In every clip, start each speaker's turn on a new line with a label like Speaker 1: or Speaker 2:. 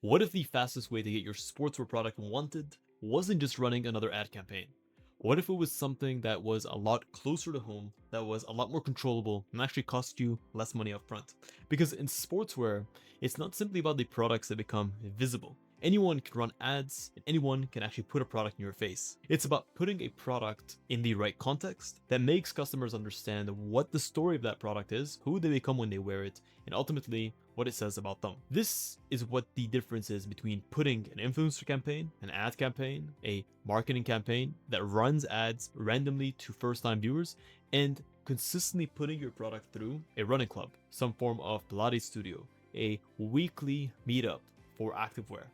Speaker 1: What if the fastest way to get your sportswear product wanted wasn't just running another ad campaign? What if it was something that was a lot closer to home, that was a lot more controllable, and actually cost you less money up front? Because in sportswear, it's not simply about the products that become visible. Anyone can run ads, and anyone can actually put a product in your face. It's about putting a product in the right context that makes customers understand what the story of that product is, who they become when they wear it, and ultimately what it says about them. This is what the difference is between putting an influencer campaign, an ad campaign, a marketing campaign that runs ads randomly to first-time viewers, and consistently putting your product through a running club, some form of Pilates studio, a weekly meetup for activewear.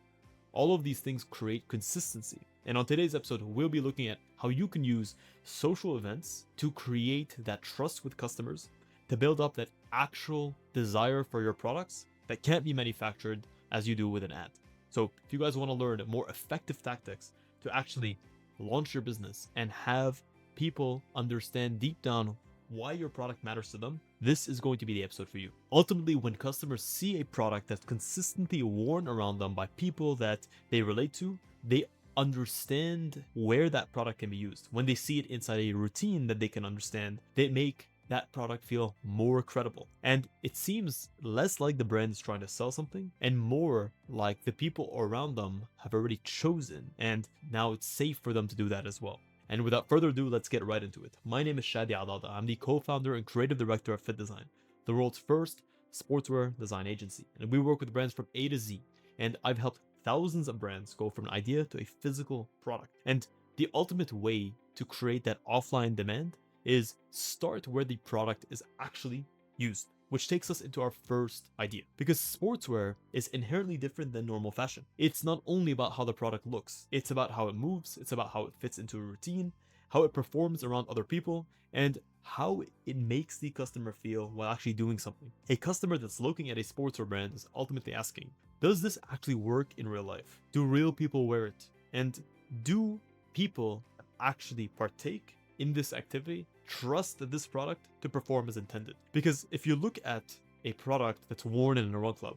Speaker 1: All of these things create consistency. And on today's episode, we'll be looking at how you can use social events to create that trust with customers, to build up that actual desire for your products that can't be manufactured as you do with an ad. So if you guys want to learn more effective tactics to actually launch your business and have people understand deep down why your product matters to them, this is going to be the episode for you. Ultimately, when customers see a product that's consistently worn around them by people that they relate to, they understand where that product can be used. When they see it inside a routine that they can understand, they make that product feel more credible. And it seems less like the brand is trying to sell something and more like the people around them have already chosen, and now it's safe for them to do that as well. And without further ado, let's get right into it. My name is Shadi. I'm the co-founder and creative director of FittDesign, the world's first sportswear design agency. And we work with brands from A to Z. And I've helped thousands of brands go from an idea to a physical product. And the ultimate way to create that offline demand is start where the product is actually used, which takes us into our first idea. Because sportswear is inherently different than normal fashion. It's not only about how the product looks, it's about how it moves, it's about how it fits into a routine, how it performs around other people, and how it makes the customer feel while actually doing something. A customer that's looking at a sportswear brand is ultimately asking, does this actually work in real life? Do real people wear it? And do people actually partake in this activity trust that this product to perform as intended? Because if you look at a product that's worn in a run club,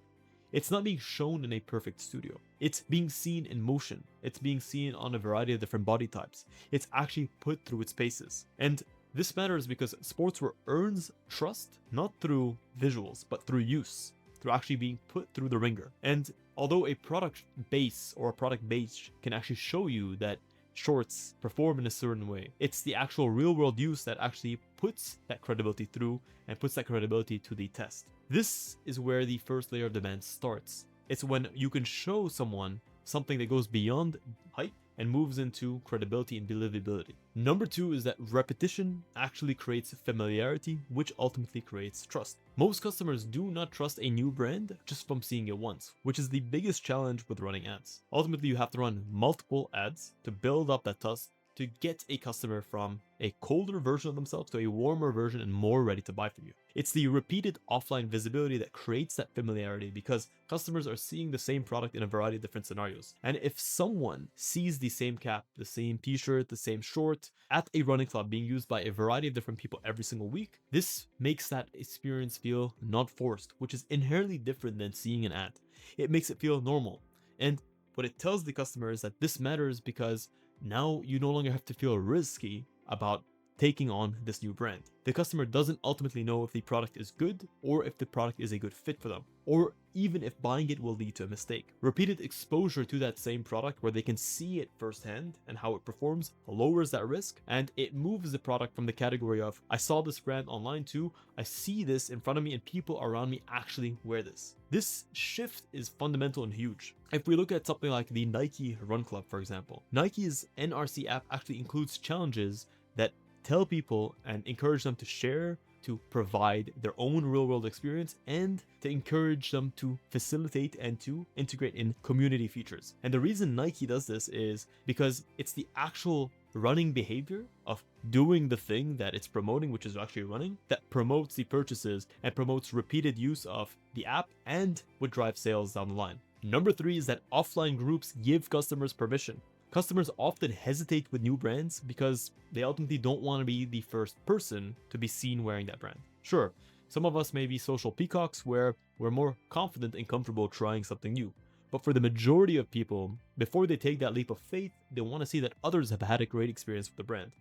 Speaker 1: it's not being shown in a perfect studio. It's being seen in motion. It's being seen on a variety of different body types. It's actually put through its paces. And this matters because sportswear earns trust not through visuals, but through use, through actually being put through the ringer. And although a product base or a product beige can actually show you that shorts perform in a certain way, it's the actual real world use that actually puts that credibility through and puts that credibility to the test. This is where the first layer of demand starts. It's when you can show someone something that goes beyond hype and moves into credibility and believability. Number two is that repetition actually creates familiarity, which ultimately creates trust. Most customers do not trust a new brand just from seeing it once, which is the biggest challenge with running ads. Ultimately, you have to run multiple ads to build up that trust, to get a customer from a colder version of themselves to a warmer version and more ready to buy from you. It's the repeated offline visibility that creates that familiarity because customers are seeing the same product in a variety of different scenarios. And if someone sees the same cap, the same t-shirt, the same short at a running club being used by a variety of different people every single week, this makes that experience feel not forced, which is inherently different than seeing an ad. It makes it feel normal. And what it tells the customer is that this matters because now you no longer have to feel risky about taking on this new brand. The customer doesn't ultimately know if the product is good or if the product is a good fit for them, or even if buying it will lead to a mistake. Repeated exposure to that same product where they can see it firsthand and how it performs lowers that risk, and it moves the product from the category of I saw this brand online to I see this in front of me and people around me actually wear this. This shift is fundamental and huge. If we look at something like the Nike Run Club, for example, Nike's NRC app actually includes challenges that tell people and encourage them to share, to provide their own real-world experience, and to encourage them to facilitate and to integrate in community features. And the reason Nike does this is because it's the actual running behavior of doing the thing that it's promoting, which is actually running, that promotes the purchases and promotes repeated use of the app and would drive sales down the line. Number three is that offline groups give customers permission. Customers often hesitate with new brands because they ultimately don't want to be the first person to be seen wearing that brand. Sure, some of us may be social peacocks where we're more confident and comfortable trying something new. But for the majority of people, before they take that leap of faith, they want to see that others have had a great experience with the brand.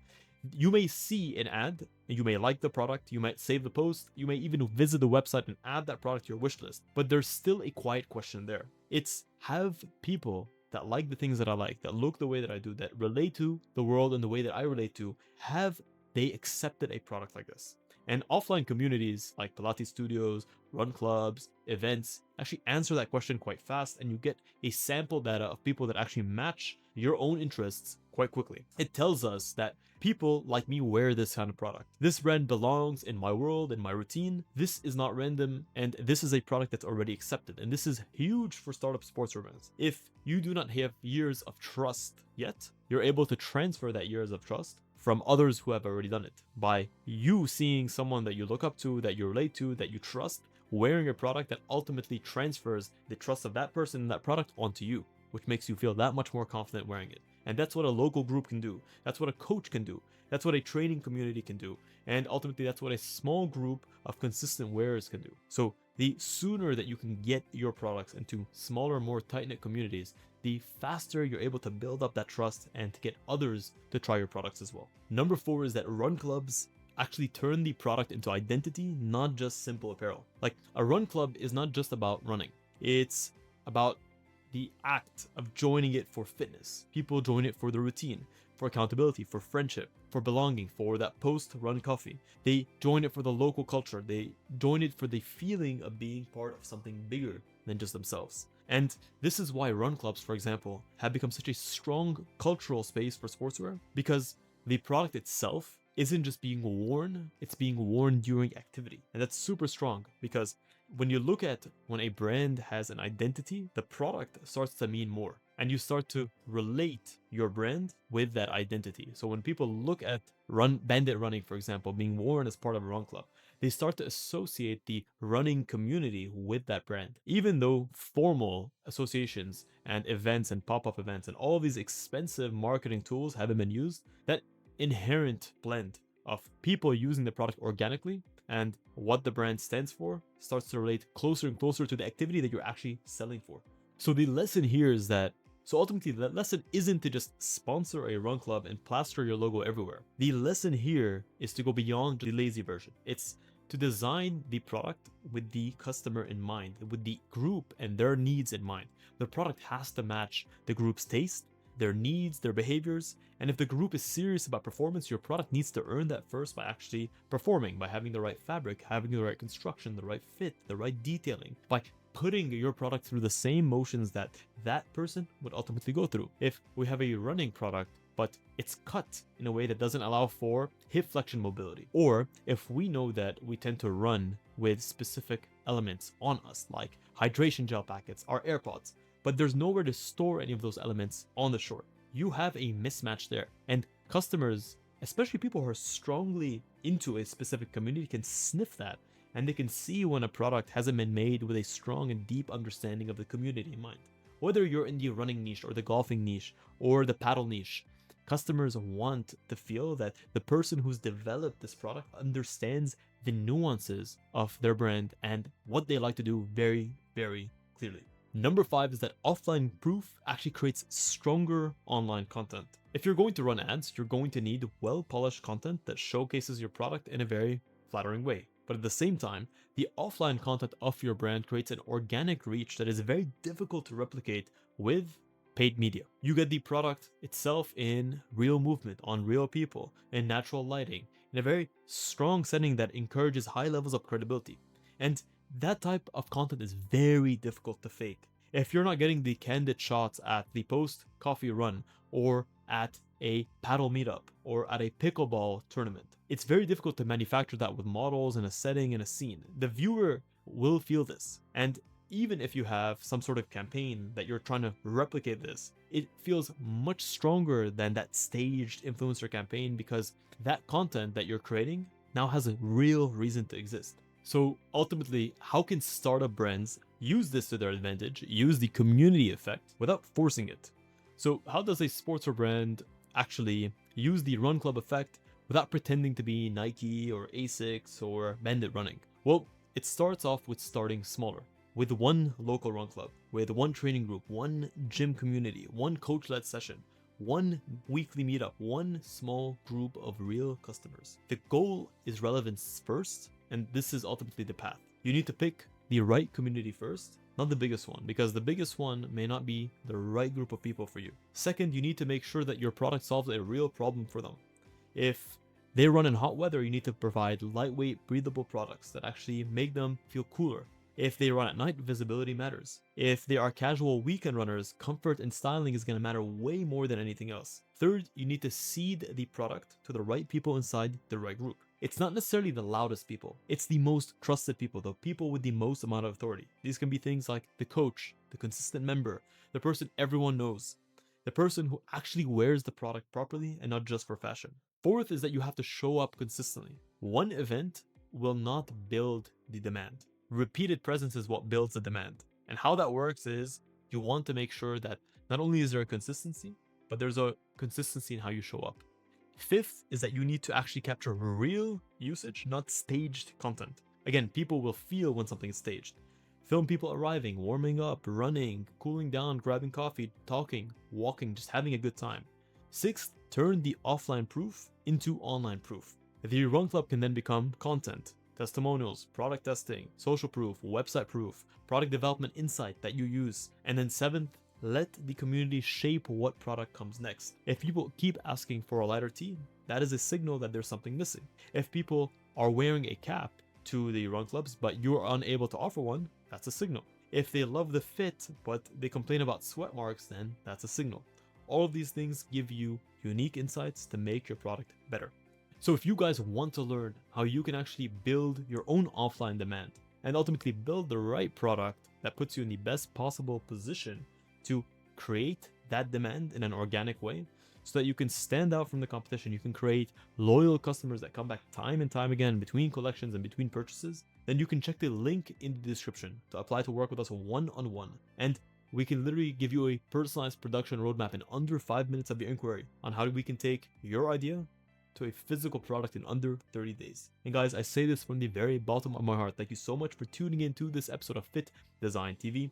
Speaker 1: You may see an ad, and you may like the product, you might save the post, you may even visit the website and add that product to your wish list. But there's still a quiet question there. It's, have people that like the things that I like, that look the way that I do, that relate to the world in the way that I relate to, have they accepted a product like this? And offline communities like Pilates studios, run clubs, events actually answer that question quite fast, and you get a sample data of people that actually match your own interests quite quickly. It tells us that people like me wear this kind of product. This brand belongs in my world, in my routine. This is not random, and this is a product that's already accepted. And this is huge for startup sportswear brands. If you do not have years of trust yet, you're able to transfer that years of trust from others who have already done it by you seeing someone that you look up to, that you relate to, that you trust, wearing a product that ultimately transfers the trust of that person and that product onto you, which makes you feel that much more confident wearing it. And that's what a local group can do. That's what a coach can do. That's what a training community can do. And ultimately, that's what a small group of consistent wearers can do. So the sooner that you can get your products into smaller, more tight-knit communities, the faster you're able to build up that trust and to get others to try your products as well. Number 4 is that run clubs actually turn the product into identity, not just simple apparel. Like, a run club is not just about running. It's about the act of joining it for fitness. People join it for the routine, for accountability, for friendship, for belonging, for that post-run coffee. They join it for the local culture. They join it for the feeling of being part of something bigger than just themselves. And this is why run clubs, for example, have become such a strong cultural space for sportswear, because the product itself isn't just being worn, it's being worn during activity. And that's super strong, because when you look at when a brand has an identity, the product starts to mean more, and you start to relate your brand with that identity. So when people look at bandit running, for example, being worn as part of a run club, they start to associate the running community with that brand. Even though formal associations and events and pop-up events and all these expensive marketing tools haven't been used, that inherent blend of people using the product organically and what the brand stands for starts to relate closer and closer to the activity that you're actually selling for. So the lesson here is that, so ultimately the lesson isn't to just sponsor a run club and plaster your logo everywhere. The lesson here is to go beyond the lazy version. It's to design the product with the customer in mind, with the group and their needs in mind. The product has to match the group's taste, their needs, their behaviors. And if the group is serious about performance, your product needs to earn that first by actually performing, by having the right fabric, having the right construction, the right fit, the right detailing, by putting your product through the same motions that that person would ultimately go through. If we have a running product, but it's cut in a way that doesn't allow for hip flexion mobility, or if we know that we tend to run with specific elements on us, like hydration gel packets, our AirPods, but there's nowhere to store any of those elements on the shore, you have a mismatch there. And customers, especially people who are strongly into a specific community, can sniff that, and they can see when a product hasn't been made with a strong and deep understanding of the community in mind. Whether you're in the running niche or the golfing niche or the paddle niche, customers want to feel that the person who's developed this product understands the nuances of their brand and what they like to do very, very clearly. Number 5 is that offline proof actually creates stronger online content. If you're going to run ads, you're going to need well-polished content that showcases your product in a very flattering way. But at the same time, the offline content of your brand creates an organic reach that is very difficult to replicate with paid media. You get the product itself in real movement, on real people, in natural lighting, in a very strong setting that encourages high levels of credibility. And that type of content is very difficult to fake. If you're not getting the candid shots at the post-coffee run, or at a paddle meetup, or at a pickleball tournament, it's very difficult to manufacture that with models in a setting and a scene. The viewer will feel this. And even if you have some sort of campaign that you're trying to replicate this, it feels much stronger than that staged influencer campaign, because that content that you're creating now has a real reason to exist. So ultimately, how can startup brands use this to their advantage, use the community effect without forcing it? So how does a sportswear brand actually use the run club effect without pretending to be Nike or Asics or Bandit Running? Well, it starts off with starting smaller. with one local run club, with one training group, one gym community, one coach-led session, one weekly meetup, one small group of real customers. The goal is relevance first, and this is ultimately the path. You need to pick the right community first, not the biggest one, because the biggest one may not be the right group of people for you. Second, you need to make sure that your product solves a real problem for them. If they run in hot weather, you need to provide lightweight, breathable products that actually make them feel cooler. If they run at night, visibility matters. If they are casual weekend runners, comfort and styling is going to matter way more than anything else. Third, you need to seed the product to the right people inside the right group. It's not necessarily the loudest people. It's the most trusted people, the people with the most amount of authority. These can be things like the coach, the consistent member, the person everyone knows, the person who actually wears the product properly and not just for fashion. Fourth is that you have to show up consistently. One event will not build the demand. Repeated presence is what builds the demand. And how that works is you want to make sure that not only is there a consistency, but there's a consistency in how you show up. Fifth is that you need to actually capture real usage, not staged content. Again, people will feel when something is staged. Film people arriving, warming up, running, cooling down, grabbing coffee, talking, walking, just having a good time. Sixth, turn the offline proof into online proof. The run club can then become content, testimonials, product testing, social proof, website proof, product development insight that you use. And then seventh, let the community shape what product comes next. If people keep asking for a lighter tee, that is a signal that there's something missing. If people are wearing a cap to the run clubs, but you're unable to offer one, that's a signal. If they love the fit, but they complain about sweat marks, then that's a signal. All of these things give you unique insights to make your product better. So if you guys want to learn how you can actually build your own offline demand and ultimately build the right product that puts you in the best possible position to create that demand in an organic way so that you can stand out from the competition, you can create loyal customers that come back time and time again between collections and between purchases, then you can check the link in the description to apply to work with us one-on-one. And we can literally give you a personalized production roadmap in under 5 minutes of your inquiry on how we can take your idea to a physical product in under 30 days. And guys, I say this from the very bottom of my heart. Thank you so much for tuning in to this episode of Fit Design TV.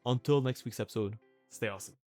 Speaker 1: Until next week's episode, stay awesome.